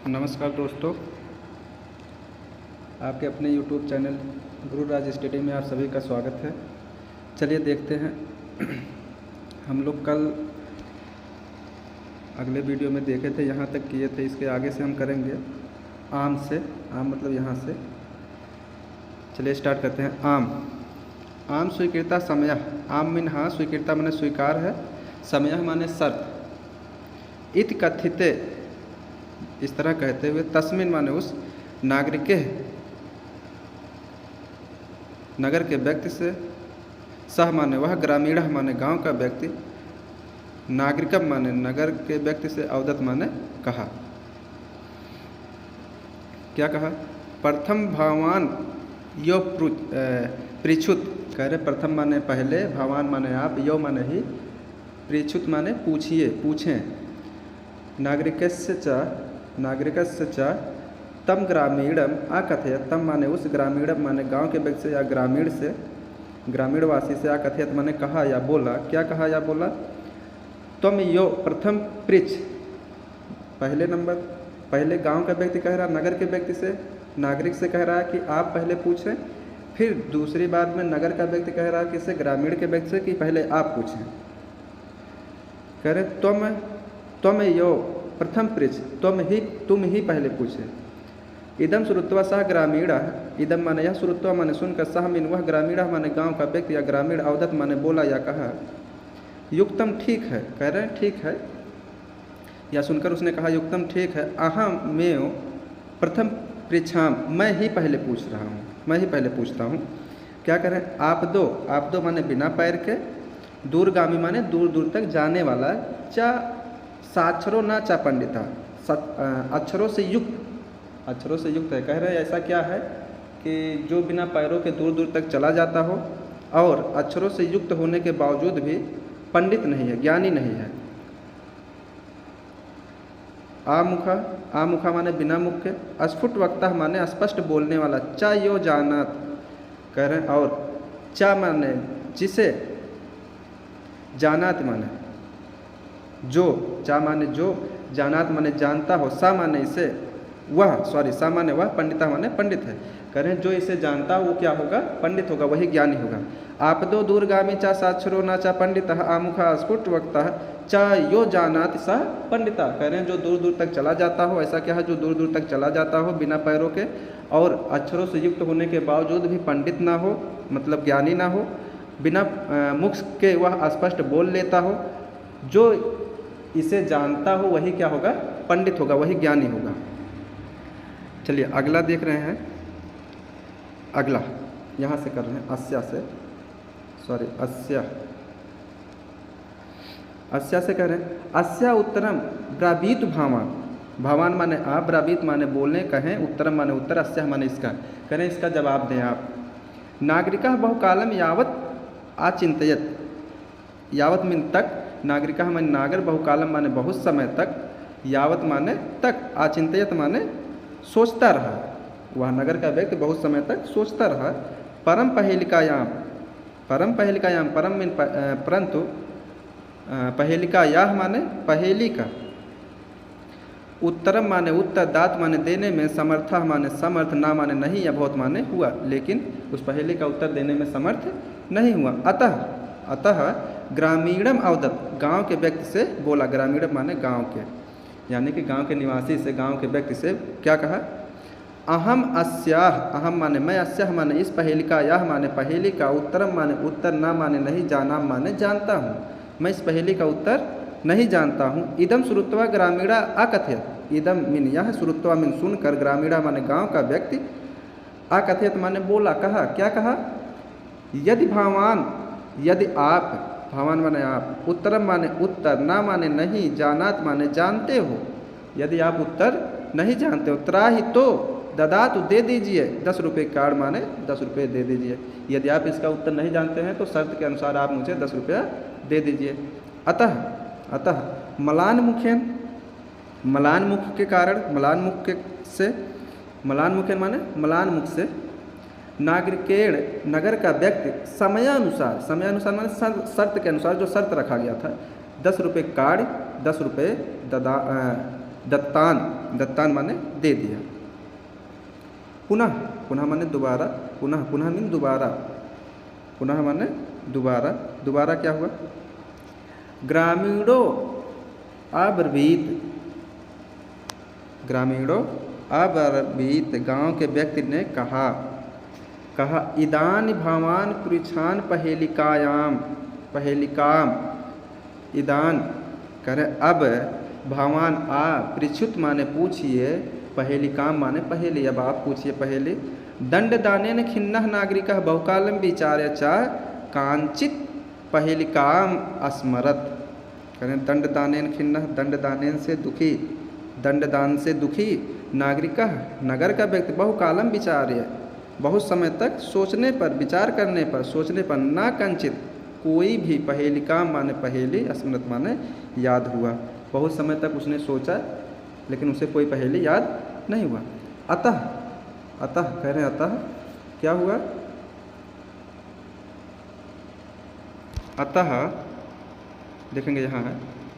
नमस्कार दोस्तों, आपके अपने YouTube चैनल गुरुराज स्टडी में आप सभी का स्वागत है। चलिए देखते हैं। हम लोग कल अगले वीडियो में देखे थे, यहाँ तक किए थे। इसके आगे से हम करेंगे आम से। आम मतलब यहाँ से। चलिए स्टार्ट करते हैं। आम स्वीकृता समय। आम मीन हाँ, स्वीकृता माने स्वीकार है, समय माने शर्त। इत कथिते इस तरह कहते हुए, तस्मिन माने उस, नागरिके नगर के व्यक्ति से, सह माने वह, ग्रामीण माने गांव का व्यक्ति, नागरिकम माने नगर के व्यक्ति से, अवदत माने कहा। क्या कहा? प्रथम भावान यो पृछुत। कह रहे प्रथम माने पहले, भावान माने आप, यो माने ही, पृछुत माने पूछिए, पूछें। नागरिकस्य च तम ग्रामीणम आकथयत। तम माने उस, ग्रामीणम माने गांव के व्यक्ति से या ग्रामीण से, ग्रामीणवासी से, आकथयत माने कहा या बोला। क्या कहा या बोला? तुम यो प्रथम पृछ, पहले नंबर, पहले गांव का व्यक्ति कह रहा नगर के व्यक्ति से, नागरिक से कह रहा है कि आप पहले पूछें। फिर दूसरी बात में नगर का व्यक्ति कह रहा है किससे? ग्रामीण के व्यक्ति से कि पहले आप पूछें। कह रहे तुम यो प्रथम पृछ, तुम ही पहले पूछे। इदम श्रुत्वा सह ग्रामीण। इदम माने यह, श्रुत्वा माने सुनकर, सह मीन वह, ग्रामीण माने गांव का व्यक्ति या ग्रामीण, अवदत माने बोला या कहा। युक्तम ठीक है, कह रहे हैं ठीक है, या सुनकर उसने कहा युक्तम ठीक है। अहम में प्रथम पृछाम, मैं ही पहले पूछ रहा हूँ, मैं ही पहले पूछता हूँ। क्या करें? आप दो माने बिना पैर के, दूरगामी माने दूर दूर तक जाने वाला, चा साक्षरों ना चा पंडिता, अक्षरों से युक्त है। कह रहे हैं ऐसा क्या है कि जो बिना पैरों के दूर दूर तक चला जाता हो और अक्षरों से युक्त होने के बावजूद भी पंडित नहीं है, ज्ञानी नहीं है। आमुखा माने बिना मुख के, अस्फुट वक्ता माने स्पष्ट बोलने वाला, चा यो जानात। कह रहे हैं और चा माने जिसे, जानात माने जो, चा माने जो, जानात माने जानता हो, सा माने इसे, सा माने वह, पंडिता माने पंडित है। कह रहे हैं जो इसे जानता हो वो क्या होगा? पंडित होगा, वही ज्ञानी होगा। आप दो दूरगामी चा साक्षरो ना चा पंडित, आमुखा स्फुट वक्ता, चा यो जानात सा पंडिता। कह रहे हैं जो दूर दूर तक चला जाता हो, ऐसा क्या है जो दूर दूर तक चला जाता हो बिना पैरों के और अक्षरों से युक्त होने के बावजूद भी पंडित ना हो, मतलब ज्ञानी ना हो, बिना मुख के वह स्पष्ट बोल लेता हो, जो इसे जानता हो वही क्या होगा? पंडित होगा, वही ज्ञानी होगा। चलिए अगला देख रहे हैं। अगला यहाँ से कर रहे हैं, अस्या से कह रहे हैं। अस्या उत्तरम ब्रावीत भावान। भावान माने आप, ब्रावीत माने बोलने, कहें, उत्तरम माने उत्तर, अस्या माने इसका। करें इसका जवाब दें आप। नागरिका बहुकालम यावत आचिंतयत। यावत मीन तक, नागरिका माने नागर, बहुकालम माने बहुत समय तक, यावत माने तक, आचिंतयत माने सोचता रहा। वह नगर का व्यक्ति बहुत समय तक सोचता रहा। परम पहेलिकायाम, परम मीन परंतु, पहेलिकायाह माने पहेली का, उत्तरम माने उत्तर, दात माने देने में, समर्था माने समर्थ, ना माने नहीं, या बहुत माने हुआ, लेकिन उस पहेली का उत्तर देने में समर्थ नहीं हुआ। अतः ग्रामीणम अवदत, गांव के व्यक्ति से बोला। ग्रामीणम माने गांव के, यानी कि गांव के निवासी से, गांव के व्यक्ति से क्या कहा? अहम अस्याह, अहम माने मैं, अस्याह माने इस, पहेलिका, यह माने पहेली का, उत्तरम माने उत्तर, ना माने नहीं, जानाम माने जानता हूँ, मैं इस पहेली का उत्तर नहीं जानता हूँ। इदम श्रुत्वा ग्रामीणा अकथयत। इदम मीन यह, श्रुत्वा मीन सुनकर, ग्रामीणा माने गांव का व्यक्ति, अकथयत माने बोला, कहा। क्या कहा? यदि भावान, यदि आप, भावान माने आप, उत्तरम माने उत्तर, ना माने नहीं, जानात माने जानते हो। यदि आप उत्तर नहीं जानते हो, त्राही तो ददातु दे दीजिए, 10 रुपये कार्ड माने 10 रुपये दे दीजिए। यदि आप इसका उत्तर नहीं जानते हैं तो शर्त के अनुसार आप मुझे 10 रुपया दे दीजिए। अतः मलान मुख के कारण, मलान मुखेन माने मलान मुख से, नागरिकेण नगर का व्यक्ति, समयानुसार माने शर्त के अनुसार, जो शर्त रखा गया था, 10 रुपये कार्ड, 10 रुपये दत्तान दत्तान माने दे दिया। पुनः, पुनः माने दोबारा, पुनः, पुनः मीन दोबारा, पुनः माने दोबारा, दोबारा क्या हुआ? ग्रामीणों अब्रवीत, ग्रामीणों अब्रवीत, गांव के व्यक्ति ने कहा, कहा इदानी भवान पृच्छान पहेलिकायाम, पहेलिकाम, इदान करें अब, भवान आ, पृच्छुत माने पूछिए, पहेलिकाम माने पहेली, अब आप पूछिए पहेली। दंड दानेन खिन्नः नागरिकः बहुकालं विचार्य च कांचित पहेलिकाम अस्मरत। करें दंड दानेन खिन्नः, दंड दानेन से दुखी, दंड दान से दुखी, नागरिकः नगर का व्यक्ति, बहुकालम विचार्य, बहुत समय तक सोचने पर, विचार करने पर, सोचने पर, ना कंचित कोई भी, पहेलिका माने पहेली, अस्मृत माने याद हुआ, बहुत समय तक उसने सोचा लेकिन उसे कोई पहेली याद नहीं हुआ। अतः, अतः कह रहे हैं अतः क्या हुआ? अतः देखेंगे यहाँ है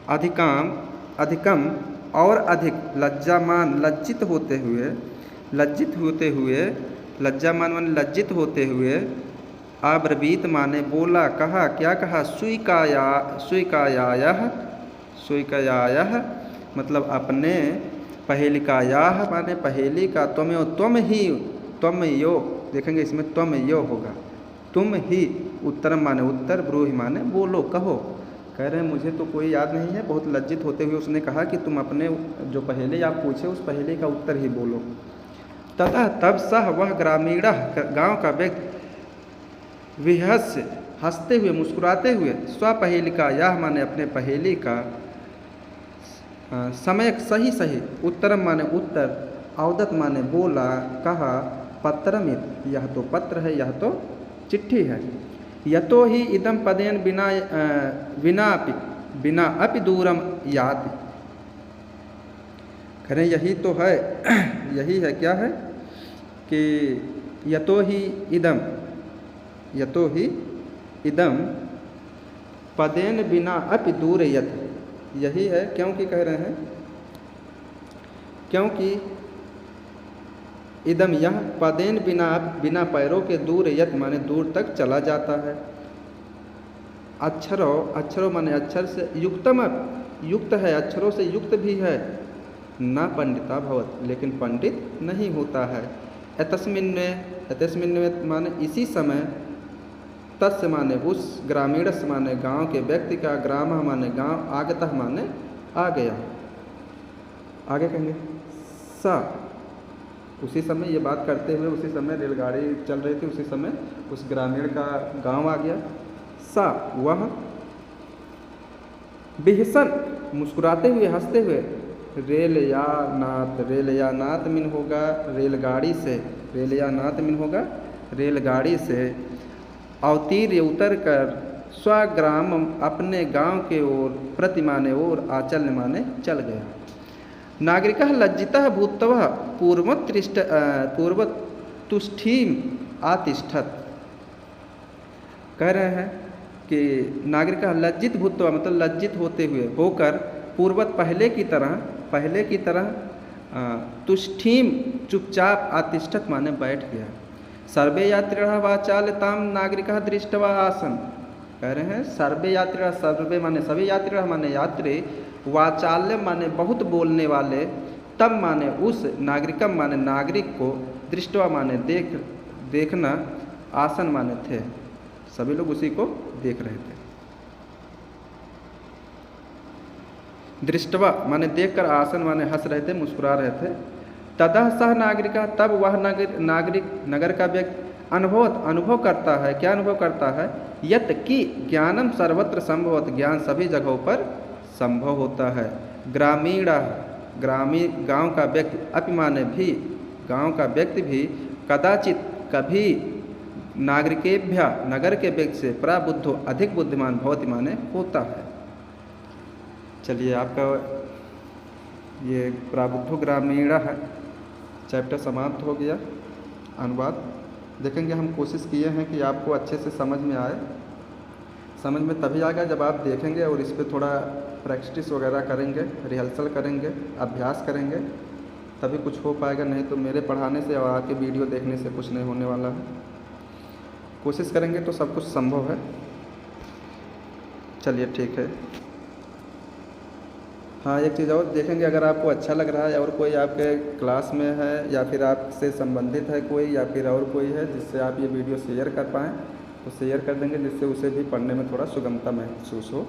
अधिकाम, अधिकम और अधिक, लज्जामान लज्जित होते हुए, लज्जित होते हुए, लज्जामान माने लज्जित होते हुए, अब्रवीत माने बोला, कहा, क्या कहा? स्वीकाया, स्वीकायायः, स्वीकायायः मतलब अपने, पहेलिकायाः माने पहेली का, त्वमेव तुम ही, त्वम यो, देखेंगे इसमें त्वम यो होगा, तुम ही, उत्तरम माने उत्तर, ब्रूहि माने बोलो, कहो। कह रहे हैं मुझे तो कोई याद नहीं है, बहुत लज्जित होते हुए उसने कहा कि तुम अपने जो पहेली आप पूछे उस पहेली का उत्तर ही बोलो। तथा तब सह वह ग्रामीण, गांव का व्यक्ति, विहस्य हंसते हुए, मुस्कुराते हुए, स्वपहेलिका यह माने अपने पहेली का, समय सही सही, उत्तरम माने उत्तर, अवदत माने बोला, कहा, पत्रमित यह तो पत्र है, यह तो चिट्ठी है। यतो ही इदम पदेन बिना बिना अपि दूरम याति। करें यही तो है, यही है, क्या है कि यतो ही इदम, यतो ही इदम पदेन बिना अपि दूर यत, यही है, क्योंकि कह रहे हैं, क्योंकि इदम यह पदेन बिना, बिना पैरों के, दूर यत माने दूर तक चला जाता है। अक्षरों, अक्षरों माने अक्षर से, युक्तम युक्त है, अक्षरों से युक्त भी है, न पंडिता भवत लेकिन पंडित नहीं होता है। एतस्मिन् में माने इसी समय, तस्य माने उस, ग्रामीणस माने गांव के व्यक्ति का, ग्राम माने गांव, आगतः माने आ गया, आगे कहेंगे सा, उसी समय ये बात करते हुए, उसी समय रेलगाड़ी चल रही थी, उसी समय उस ग्रामीण का गांव आ गया। सा वह, बिहसन मुस्कुराते हुए, हंसते हुए, रेलयानात, रेलयानात मिन होगा रेलगाड़ी से, रेलयानात मिन होगा रेलगाड़ी से, अवतीर्य उतर कर, स्वग्राम अपने गांव के ओर, प्रति माने ओर, आचल माने चल गया। नागरिकः लज्जितः भूत्वा पूर्वतुष्ठीम आतिष्ठत। कह रहे हैं कि नागरिकः लज्जित भूत्वा मतलब लज्जित होते हुए, होकर, पूर्वत पहले की तरह, पहले की तरह, तुष्ठीम चुपचाप, आतिष्ठत माने बैठ गया। सर्वे यात्रिणः वाचालताम नागरिकः दृष्ट्वा आसन। कह रहे हैं सर्वे यात्रिणः, सर्वे माने सभी यात्रिणः माने यात्री, वाचाल्य माने बहुत बोलने वाले, तब माने उस, नागरिकम माने नागरिक को, दृष्टवा माने देखना, आसन माने थे, सभी लोग उसी को देख रहे थे। दृष्टवा माने देखकर, आसन माने हंस रहे थे, मुस्कुरा रहे थे। ततः सह नागरिका, तब वह नागरिक, नगर का व्यक्ति, अनुभव करता है, क्या अनुभव करता है? यत कि ज्ञानम सर्वत्र संभवत, ज्ञान सभी जगहों पर संभव होता है। ग्रामीण, ग्रामीण गांव का व्यक्ति, अपि माने भी, गांव का व्यक्ति भी, कदाचित कभी, नागरिकेभ्य नगर के व्यक्ति से, प्राबुद्धो अधिक बुद्धिमान, भवति माने होता है। चलिए आपका ये प्राबुद्धो ग्रामीण है चैप्टर समाप्त हो गया। अनुवाद देखेंगे, हम कोशिश किए हैं कि आपको अच्छे से समझ में आए। समझ में तभी आएगा जब आप देखेंगे और इस पर थोड़ा प्रैक्टिस वगैरह करेंगे, रिहर्सल करेंगे, अभ्यास करेंगे, तभी कुछ हो पाएगा, नहीं तो मेरे पढ़ाने से और आपके वीडियो देखने से कुछ नहीं होने वाला है। कोशिश करेंगे तो सब कुछ संभव है। चलिए ठीक है। हाँ, एक चीज़ और देखेंगे, अगर आपको अच्छा लग रहा है और कोई आपके क्लास में है या फिर आपसे संबंधित है कोई, या फिर और कोई है जिससे आप ये वीडियो शेयर कर पाएँ तो शेयर कर देंगे, जिससे उसे भी पढ़ने में थोड़ा सुगमता महसूस हो।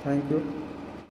Thank you.